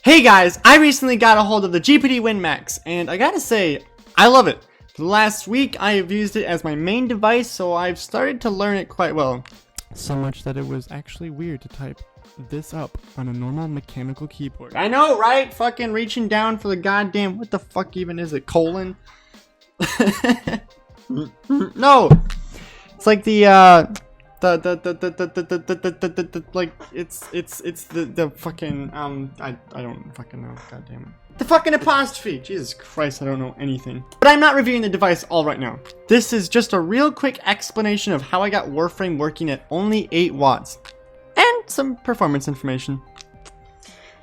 Hey guys, I recently got a hold of the GPD Win Max, and I gotta say, I love it. For the last week, I have used it as my main device, so I've started to learn it quite well. So much that it was actually weird to type this up on a normal mechanical keyboard. I know, right? Fucking reaching down for the goddamn, what the fuck even is it, colon? No! It's like the like it's the fucking I don't fucking know, god damn it. The fucking apostrophe! Jesus Christ, I don't know anything. But I'm not reviewing the device all right now. This is just a real quick explanation of how I got Warframe working at only 8 watts. And some performance information.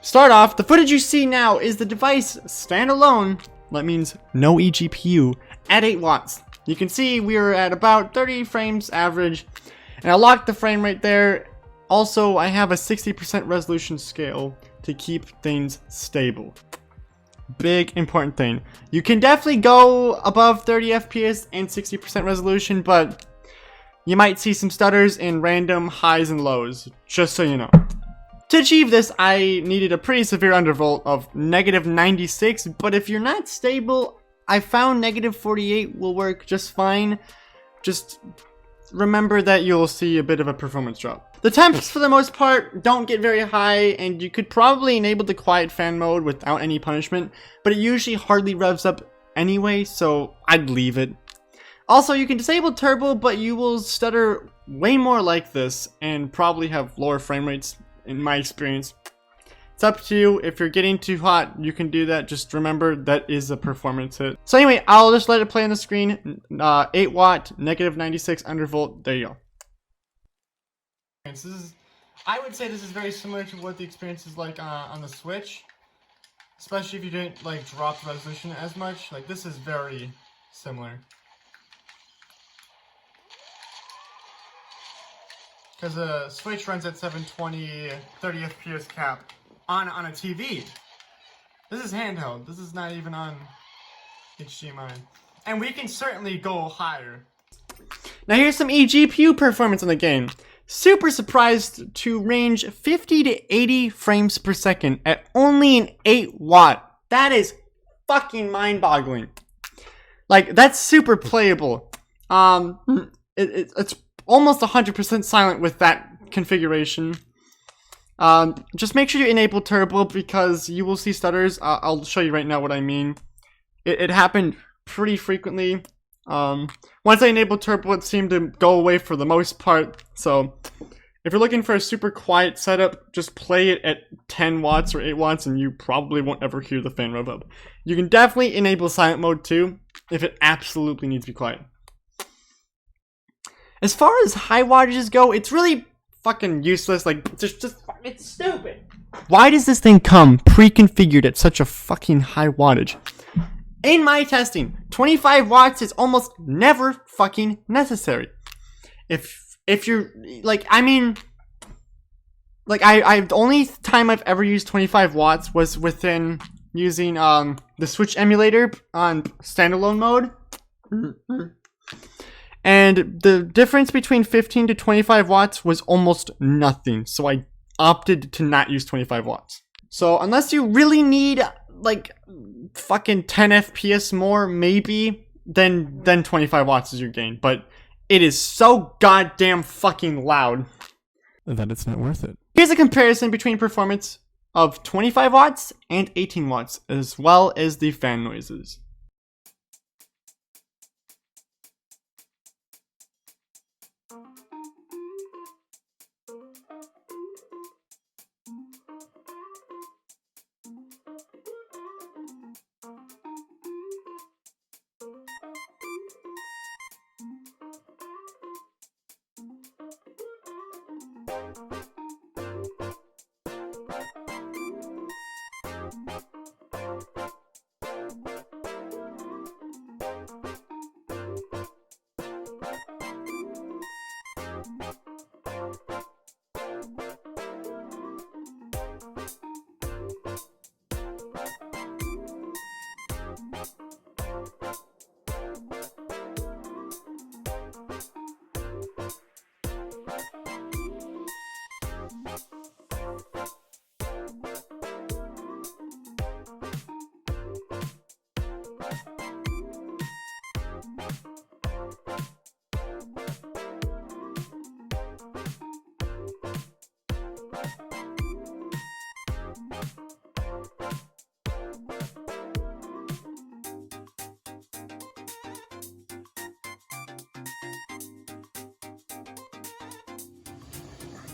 Start off, the footage you see now is the device standalone, that means no eGPU, at 8 watts. You can see we were at about 30 frames average, and I locked the frame rate there. Also, I have a 60% resolution scale to keep things stable. Big important thing. You can definitely go above 30 FPS and 60% resolution, but you might see some stutters in random highs and lows, just so you know. To achieve this, I needed a pretty severe undervolt of -96, but if you're not stable, I found -48 will work just fine. Just remember that you'll see a bit of a performance drop. The temps, for the most part, don't get very high, and you could probably enable the quiet fan mode without any punishment, but it usually hardly revs up anyway, so I'd leave it. Also, you can disable turbo, but you will stutter way more like this, and probably have lower frame rates, in my experience. It's up to you. If you're getting too hot, you can do that. Just remember that is a performance hit. So anyway, I'll just let it play on the screen. 8 watt, -96 undervolt. There you go. I would say this is very similar to what the experience is like on the Switch. Especially if you didn't like drop the resolution as much. Like this is very similar. Because the Switch runs at 720, 30 FPS cap. On a TV. This is handheld. This is not even on HDMI. And we can certainly go higher. Now here's some eGPU performance in the game. Super surprised to range 50 to 80 frames per second at only an 8 watt. That is fucking mind-boggling. Like, that's super playable. It's almost 100% silent with that configuration. Just make sure you enable turbo because you will see stutters. I'll show you right now what I mean. It happened pretty frequently. Once I enabled turbo, it seemed to go away for the most part. So if you're looking for a super quiet setup, just play it at 10 watts or 8 watts and you probably won't ever hear the fan rev up. You can definitely enable silent mode too, if it absolutely needs to be quiet. As far as high wattages go, it's really fucking useless. Like, it's stupid. Why does this thing come pre-configured at such a fucking high wattage? In my testing, 25 watts is almost never fucking necessary. If you're like, I mean, like the only time I've ever used 25 watts was within using the Switch emulator on standalone mode. And the difference between 15 to 25 watts was almost nothing, so I opted to not use 25 watts. So unless you really need like fucking 10 FPS more, maybe, then 25 watts is your gain. But it is so goddamn fucking loud that it's not worth it. Here's a comparison between performance of 25 watts and 18 watts, as well as the fan noises.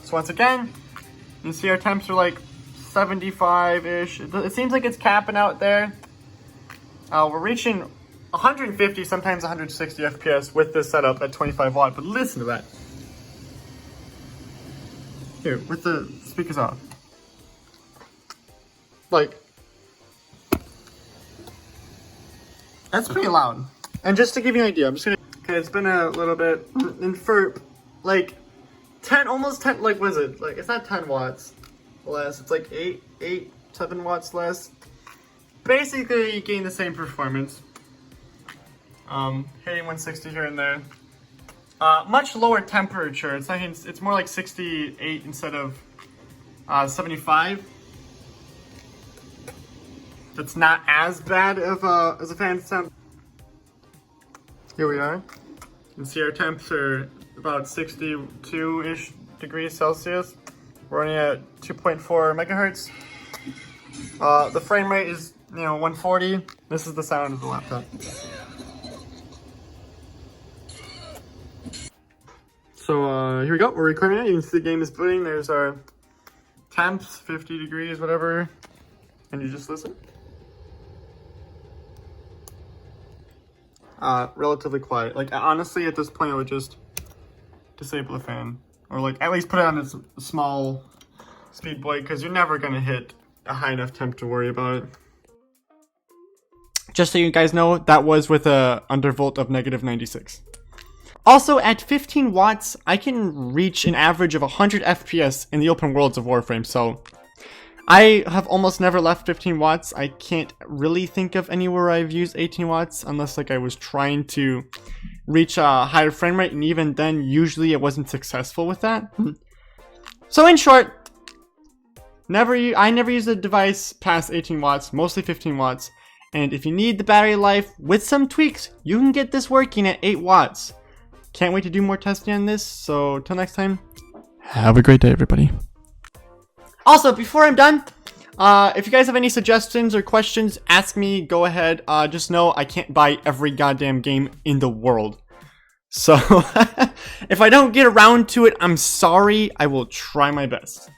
So once again, you see our temps are like 75-ish. It seems like it's capping out there. We're reaching 150, sometimes 160 FPS with this setup at 25 watt, but listen to that. Here, with the speakers off. Like, that's pretty loud. And just to give you an idea, I'm just gonna, okay, it's been a little bit, and for like 10, almost 10, like, what is it? Like, it's not 10 watts less, it's like 7 watts less. Basically, you gain the same performance. Hitting 160 here and there. Much lower temperature. It's more like 68 instead of 75. That's not as bad of as a fan temp. Here we are. You can see our temps are about 62-ish degrees Celsius. We're running at 2.4 megahertz. The frame rate is, 140. This is the sound of the laptop. So here we go, we're recording it. You can see the game is booting. There's our temps, 50 degrees, whatever. And you just listen. Relatively quiet. Like, honestly, at this point, I would just disable the fan. Or, like, at least put it on a small speed boy, because you're never going to hit a high enough temp to worry about it. Just so you guys know, that was with a undervolt of -96. Also, at 15 watts, I can reach an average of 100 FPS in the open worlds of Warframe, so I have almost never left 15 watts. I can't really think of anywhere I've used 18 watts, unless like I was trying to reach a higher frame rate, and even then, usually it wasn't successful with that. So in short, I never use a device past 18 watts, mostly 15 watts, and if you need the battery life with some tweaks, you can get this working at 8 watts. Can't wait to do more testing on this, so till next time, Have a great day, everybody. Also, before I'm done, if you guys have any suggestions or questions, ask me, go ahead. Just know I can't buy every goddamn game in the world. So, if I don't get around to it, I'm sorry. I will try my best.